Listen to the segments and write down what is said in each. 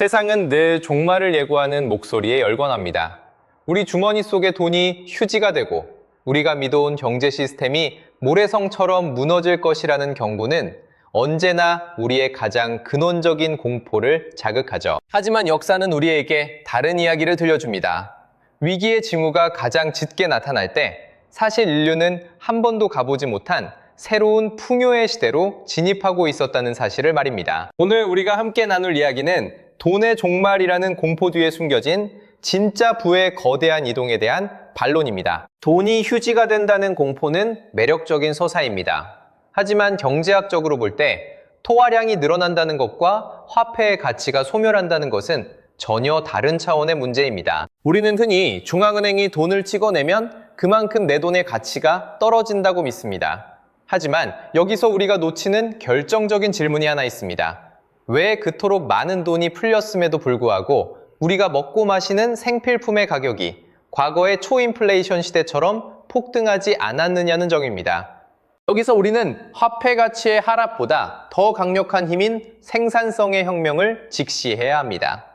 세상은 늘 종말을 예고하는 목소리에 열광합니다. 우리 주머니 속의 돈이 휴지가 되고 우리가 믿어온 경제 시스템이 모래성처럼 무너질 것이라는 경고는 언제나 우리의 가장 근원적인 공포를 자극하죠. 하지만 역사는 우리에게 다른 이야기를 들려줍니다. 위기의 징후가 가장 짙게 나타날 때 사실 인류는 한 번도 가보지 못한 새로운 풍요의 시대로 진입하고 있었다는 사실을 말입니다. 오늘 우리가 함께 나눌 이야기는 돈의 종말이라는 공포 뒤에 숨겨진 진짜 부의 거대한 이동에 대한 반론입니다. 돈이 휴지가 된다는 공포는 매력적인 서사입니다. 하지만 경제학적으로 볼 때 토화량이 늘어난다는 것과 화폐의 가치가 소멸한다는 것은 전혀 다른 차원의 문제입니다. 우리는 흔히 중앙은행이 돈을 찍어내면 그만큼 내 돈의 가치가 떨어진다고 믿습니다. 하지만 여기서 우리가 놓치는 결정적인 질문이 하나 있습니다. 왜 그토록 많은 돈이 풀렸음에도 불구하고 우리가 먹고 마시는 생필품의 가격이 과거의 초인플레이션 시대처럼 폭등하지 않았느냐는 점입니다. 여기서 우리는 화폐 가치의 하락보다 더 강력한 힘인 생산성의 혁명을 직시해야 합니다.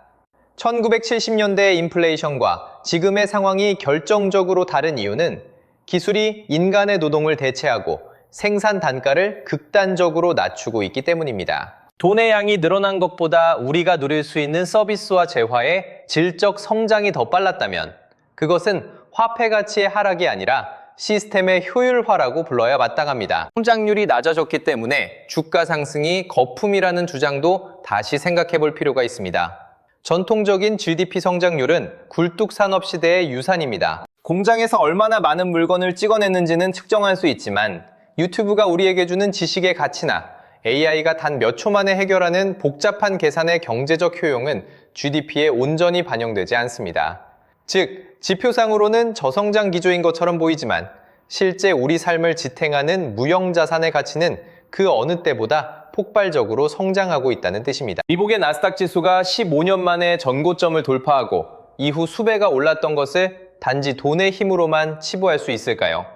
1970년대의 인플레이션과 지금의 상황이 결정적으로 다른 이유는 기술이 인간의 노동을 대체하고 생산 단가를 극단적으로 낮추고 있기 때문입니다. 돈의 양이 늘어난 것보다 우리가 누릴 수 있는 서비스와 재화의 질적 성장이 더 빨랐다면 그것은 화폐 가치의 하락이 아니라 시스템의 효율화라고 불러야 마땅합니다. 성장률이 낮아졌기 때문에 주가 상승이 거품이라는 주장도 다시 생각해 볼 필요가 있습니다. 전통적인 GDP 성장률은 굴뚝산업 시대의 유산입니다. 공장에서 얼마나 많은 물건을 찍어냈는지는 측정할 수 있지만 유튜브가 우리에게 주는 지식의 가치나 AI가 단 몇 초 만에 해결하는 복잡한 계산의 경제적 효용은 GDP에 온전히 반영되지 않습니다. 즉, 지표상으로는 저성장 기조인 것처럼 보이지만 실제 우리 삶을 지탱하는 무형자산의 가치는 그 어느 때보다 폭발적으로 성장하고 있다는 뜻입니다. 미국의 나스닥 지수가 15년 만에 전고점을 돌파하고 이후 수배가 올랐던 것을 단지 돈의 힘으로만 치부할 수 있을까요?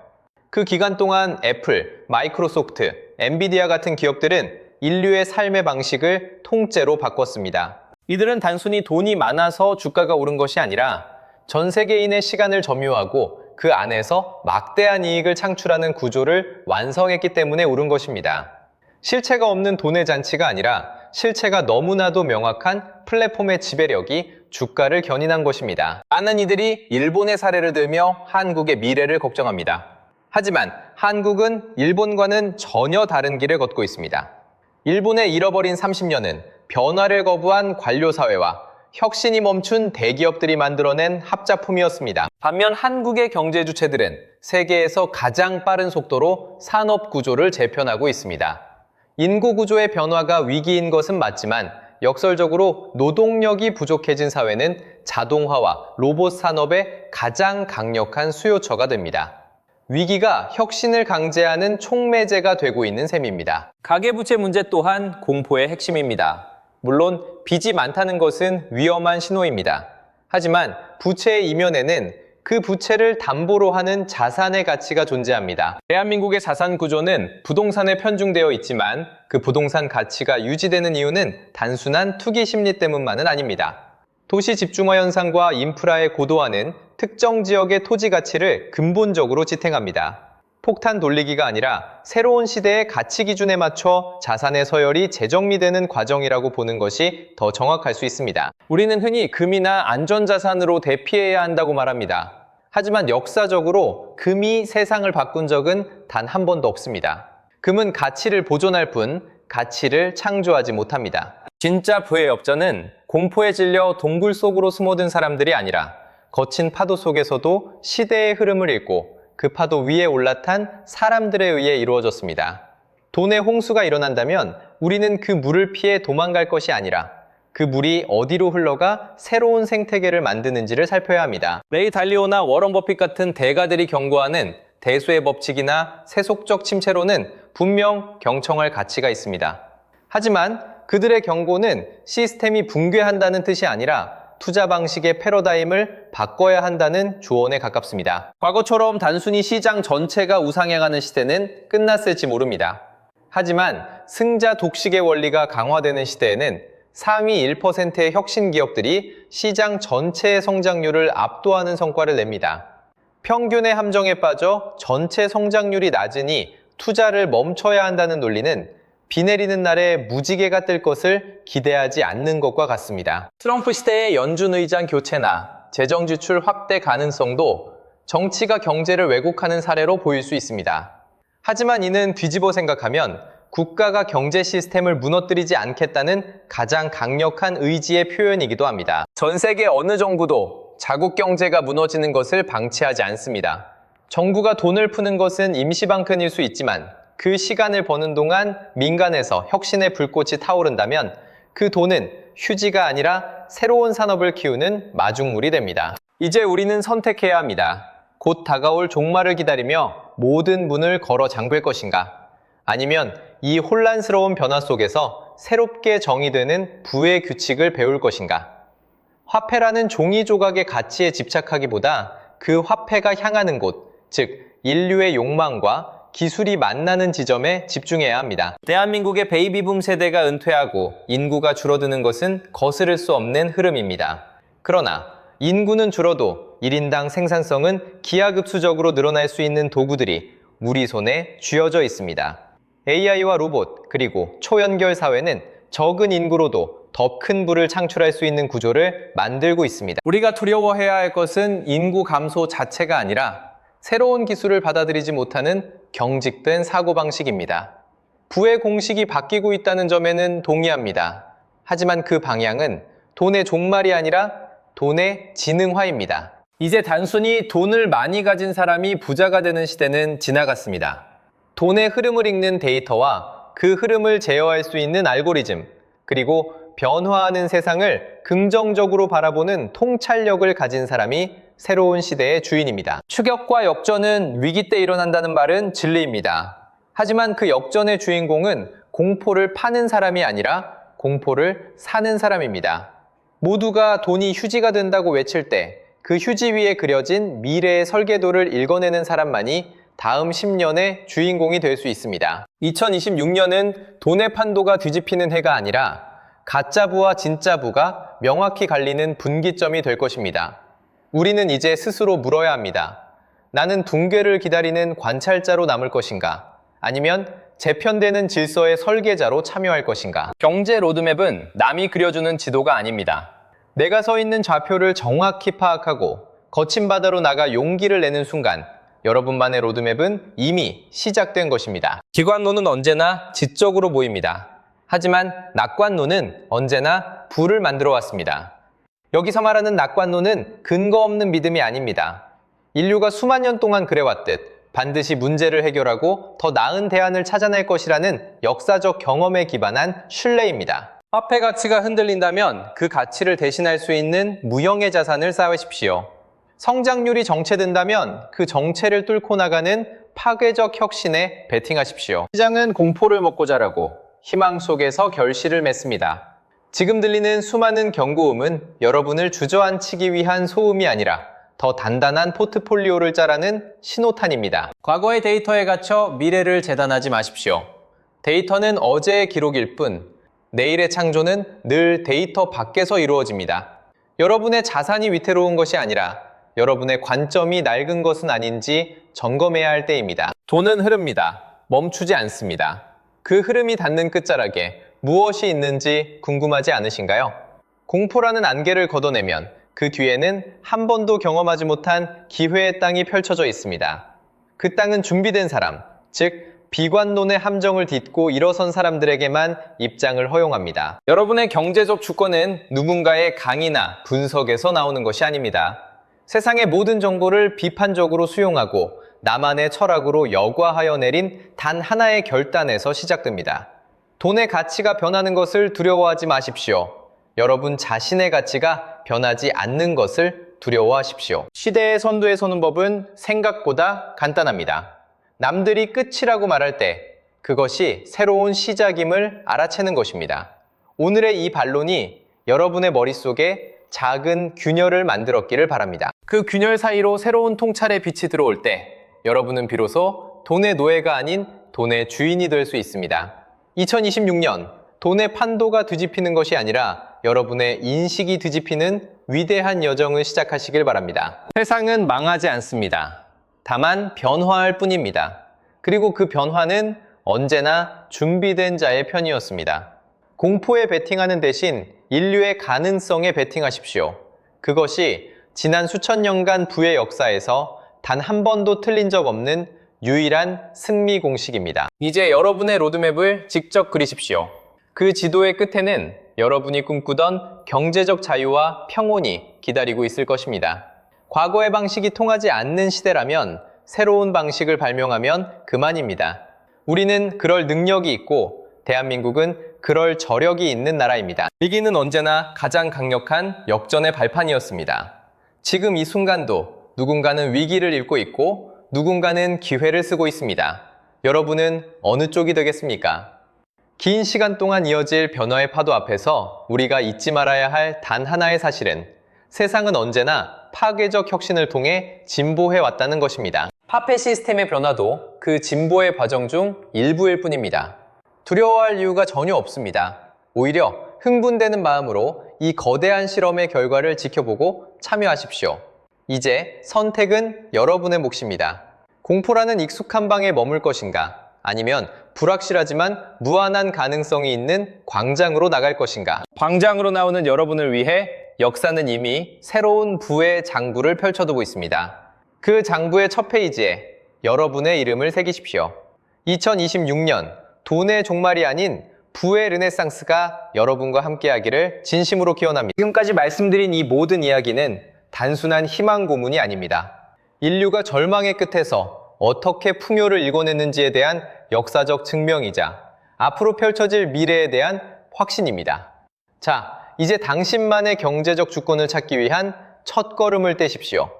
그 기간 동안 애플, 마이크로소프트, 엔비디아 같은 기업들은 인류의 삶의 방식을 통째로 바꿨습니다. 이들은 단순히 돈이 많아서 주가가 오른 것이 아니라 전 세계인의 시간을 점유하고 그 안에서 막대한 이익을 창출하는 구조를 완성했기 때문에 오른 것입니다. 실체가 없는 돈의 잔치가 아니라 실체가 너무나도 명확한 플랫폼의 지배력이 주가를 견인한 것입니다. 많은 이들이 일본의 사례를 들며 한국의 미래를 걱정합니다. 하지만 한국은 일본과는 전혀 다른 길을 걷고 있습니다. 일본의 잃어버린 30년은 변화를 거부한 관료사회와 혁신이 멈춘 대기업들이 만들어낸 합작품이었습니다. 반면 한국의 경제 주체들은 세계에서 가장 빠른 속도로 산업 구조를 재편하고 있습니다. 인구 구조의 변화가 위기인 것은 맞지만 역설적으로 노동력이 부족해진 사회는 자동화와 로봇 산업의 가장 강력한 수요처가 됩니다. 위기가 혁신을 강제하는 촉매제가 되고 있는 셈입니다. 가계부채 문제 또한 공포의 핵심입니다. 물론 빚이 많다는 것은 위험한 신호입니다. 하지만 부채의 이면에는 그 부채를 담보로 하는 자산의 가치가 존재합니다. 대한민국의 자산 구조는 부동산에 편중되어 있지만 그 부동산 가치가 유지되는 이유는 단순한 투기 심리 때문만은 아닙니다. 도시 집중화 현상과 인프라의 고도화는 특정 지역의 토지 가치를 근본적으로 지탱합니다. 폭탄 돌리기가 아니라 새로운 시대의 가치 기준에 맞춰 자산의 서열이 재정리되는 과정이라고 보는 것이 더 정확할 수 있습니다. 우리는 흔히 금이나 안전자산으로 대피해야 한다고 말합니다. 하지만 역사적으로 금이 세상을 바꾼 적은 단 한 번도 없습니다. 금은 가치를 보존할 뿐 가치를 창조하지 못합니다. 진짜 부의 엽전은 공포에 질려 동굴 속으로 숨어든 사람들이 아니라 거친 파도 속에서도 시대의 흐름을 읽고 그 파도 위에 올라탄 사람들에 의해 이루어졌습니다. 돈의 홍수가 일어난다면 우리는 그 물을 피해 도망갈 것이 아니라 그 물이 어디로 흘러가 새로운 생태계를 만드는지를 살펴야 합니다. 레이 달리오나 워런 버핏 같은 대가들이 경고하는 대수의 법칙이나 세속적 침체론은 분명 경청할 가치가 있습니다. 하지만 그들의 경고는 시스템이 붕괴한다는 뜻이 아니라 투자 방식의 패러다임을 바꿔야 한다는 조언에 가깝습니다. 과거처럼 단순히 시장 전체가 우상향하는 시대는 끝났을지 모릅니다. 하지만 승자 독식의 원리가 강화되는 시대에는 상위 1%의 혁신 기업들이 시장 전체의 성장률을 압도하는 성과를 냅니다. 평균의 함정에 빠져 전체 성장률이 낮으니 투자를 멈춰야 한다는 논리는 비 내리는 날에 무지개가 뜰 것을 기대하지 않는 것과 같습니다. 트럼프 시대의 연준 의장 교체나 재정 지출 확대 가능성도 정치가 경제를 왜곡하는 사례로 보일 수 있습니다. 하지만 이는 뒤집어 생각하면 국가가 경제 시스템을 무너뜨리지 않겠다는 가장 강력한 의지의 표현이기도 합니다. 전 세계 어느 정부도 자국 경제가 무너지는 것을 방치하지 않습니다. 정부가 돈을 푸는 것은 임시방편일 수 있지만 그 시간을 버는 동안 민간에서 혁신의 불꽃이 타오른다면 그 돈은 휴지가 아니라 새로운 산업을 키우는 마중물이 됩니다. 이제 우리는 선택해야 합니다. 곧 다가올 종말을 기다리며 모든 문을 걸어 잠글 것인가? 아니면 이 혼란스러운 변화 속에서 새롭게 정의되는 부의 규칙을 배울 것인가? 화폐라는 종이 조각의 가치에 집착하기보다 그 화폐가 향하는 곳, 즉 인류의 욕망과 기술이 만나는 지점에 집중해야 합니다. 대한민국의 베이비붐 세대가 은퇴하고 인구가 줄어드는 것은 거스를 수 없는 흐름입니다. 그러나 인구는 줄어도 1인당 생산성은 기하급수적으로 늘어날 수 있는 도구들이 우리 손에 쥐어져 있습니다. AI와 로봇, 그리고 초연결 사회는 적은 인구로도 더 큰 부를 창출할 수 있는 구조를 만들고 있습니다. 우리가 두려워해야 할 것은 인구 감소 자체가 아니라 새로운 기술을 받아들이지 못하는 경직된 사고방식입니다. 부의 공식이 바뀌고 있다는 점에는 동의합니다. 하지만 그 방향은 돈의 종말이 아니라 돈의 지능화입니다. 이제 단순히 돈을 많이 가진 사람이 부자가 되는 시대는 지나갔습니다. 돈의 흐름을 읽는 데이터와 그 흐름을 제어할 수 있는 알고리즘, 그리고 변화하는 세상을 긍정적으로 바라보는 통찰력을 가진 사람이 새로운 시대의 주인입니다. 추격과 역전은 위기 때 일어난다는 말은 진리입니다. 하지만 그 역전의 주인공은 공포를 파는 사람이 아니라 공포를 사는 사람입니다. 모두가 돈이 휴지가 된다고 외칠 때 그 휴지 위에 그려진 미래의 설계도를 읽어내는 사람만이 다음 10년의 주인공이 될 수 있습니다. 2026년은 돈의 판도가 뒤집히는 해가 아니라 가짜 부와 진짜 부가 명확히 갈리는 분기점이 될 것입니다. 우리는 이제 스스로 물어야 합니다. 나는 붕괴를 기다리는 관찰자로 남을 것인가? 아니면 재편되는 질서의 설계자로 참여할 것인가? 경제 로드맵은 남이 그려주는 지도가 아닙니다. 내가 서 있는 좌표를 정확히 파악하고 거친 바다로 나가 용기를 내는 순간 여러분만의 로드맵은 이미 시작된 것입니다. 기관론은 언제나 지적으로 보입니다. 하지만 낙관론은 언제나 부를 만들어 왔습니다. 여기서 말하는 낙관론은 근거 없는 믿음이 아닙니다. 인류가 수만 년 동안 그래왔듯 반드시 문제를 해결하고 더 나은 대안을 찾아낼 것이라는 역사적 경험에 기반한 신뢰입니다. 화폐 가치가 흔들린다면 그 가치를 대신할 수 있는 무형의 자산을 쌓으십시오. 성장률이 정체된다면 그 정체를 뚫고 나가는 파괴적 혁신에 베팅하십시오. 시장은 공포를 먹고 자라고 희망 속에서 결실을 맺습니다. 지금 들리는 수많은 경고음은 여러분을 주저앉히기 위한 소음이 아니라 더 단단한 포트폴리오를 짜라는 신호탄입니다. 과거의 데이터에 갇혀 미래를 재단하지 마십시오. 데이터는 어제의 기록일 뿐 내일의 창조는 늘 데이터 밖에서 이루어집니다. 여러분의 자산이 위태로운 것이 아니라 여러분의 관점이 낡은 것은 아닌지 점검해야 할 때입니다. 돈은 흐릅니다. 멈추지 않습니다. 그 흐름이 닿는 끝자락에 무엇이 있는지 궁금하지 않으신가요? 공포라는 안개를 걷어내면 그 뒤에는 한 번도 경험하지 못한 기회의 땅이 펼쳐져 있습니다. 그 땅은 준비된 사람, 즉 비관론의 함정을 딛고 일어선 사람들에게만 입장을 허용합니다. 여러분의 경제적 주권은 누군가의 강의나 분석에서 나오는 것이 아닙니다. 세상의 모든 정보를 비판적으로 수용하고 나만의 철학으로 여과하여 내린 단 하나의 결단에서 시작됩니다. 돈의 가치가 변하는 것을 두려워하지 마십시오. 여러분 자신의 가치가 변하지 않는 것을 두려워하십시오. 시대의 선두에 서는 법은 생각보다 간단합니다. 남들이 끝이라고 말할 때 그것이 새로운 시작임을 알아채는 것입니다. 오늘의 이 반론이 여러분의 머릿속에 작은 균열을 만들었기를 바랍니다. 그 균열 사이로 새로운 통찰의 빛이 들어올 때 여러분은 비로소 돈의 노예가 아닌 돈의 주인이 될 수 있습니다. 2026년 돈의 판도가 뒤집히는 것이 아니라 여러분의 인식이 뒤집히는 위대한 여정을 시작하시길 바랍니다. 세상은 망하지 않습니다. 다만 변화할 뿐입니다. 그리고 그 변화는 언제나 준비된 자의 편이었습니다. 공포에 베팅하는 대신 인류의 가능성에 베팅하십시오. 그것이 지난 수천 년간 부의 역사에서 단 한 번도 틀린 적 없는 유일한 승리 공식입니다. 이제 여러분의 로드맵을 직접 그리십시오. 그 지도의 끝에는 여러분이 꿈꾸던 경제적 자유와 평온이 기다리고 있을 것입니다. 과거의 방식이 통하지 않는 시대라면 새로운 방식을 발명하면 그만입니다. 우리는 그럴 능력이 있고 대한민국은 그럴 저력이 있는 나라입니다. 위기는 언제나 가장 강력한 역전의 발판이었습니다. 지금 이 순간도 누군가는 위기를 읽고 있고 누군가는 기회를 쓰고 있습니다. 여러분은 어느 쪽이 되겠습니까? 긴 시간 동안 이어질 변화의 파도 앞에서 우리가 잊지 말아야 할 단 하나의 사실은 세상은 언제나 파괴적 혁신을 통해 진보해 왔다는 것입니다. 화폐 시스템의 변화도 그 진보의 과정 중 일부일 뿐입니다. 두려워할 이유가 전혀 없습니다. 오히려 흥분되는 마음으로 이 거대한 실험의 결과를 지켜보고 참여하십시오. 이제 선택은 여러분의 몫입니다. 공포라는 익숙한 방에 머물 것인가? 아니면 불확실하지만 무한한 가능성이 있는 광장으로 나갈 것인가? 광장으로 나오는 여러분을 위해 역사는 이미 새로운 부의 장부를 펼쳐두고 있습니다. 그 장부의 첫 페이지에 여러분의 이름을 새기십시오. 2026년 돈의 종말이 아닌 부의 르네상스가 여러분과 함께하기를 진심으로 기원합니다. 지금까지 말씀드린 이 모든 이야기는 단순한 희망 고문이 아닙니다. 인류가 절망의 끝에서 어떻게 풍요를 일궈냈는지에 대한 역사적 증명이자 앞으로 펼쳐질 미래에 대한 확신입니다. 자, 이제 당신만의 경제적 주권을 찾기 위한 첫걸음을 떼십시오.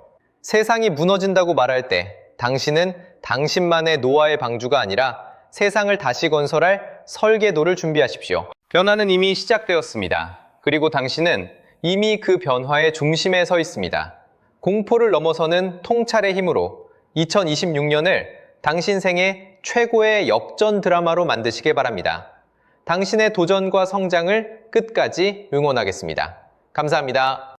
세상이 무너진다고 말할 때 당신은 당신만의 노아의 방주가 아니라 세상을 다시 건설할 설계도를 준비하십시오. 변화는 이미 시작되었습니다. 그리고 당신은 이미 그 변화의 중심에 서 있습니다. 공포를 넘어서는 통찰의 힘으로 2026년을 당신 생애 최고의 역전 드라마로 만드시길 바랍니다. 당신의 도전과 성장을 끝까지 응원하겠습니다. 감사합니다.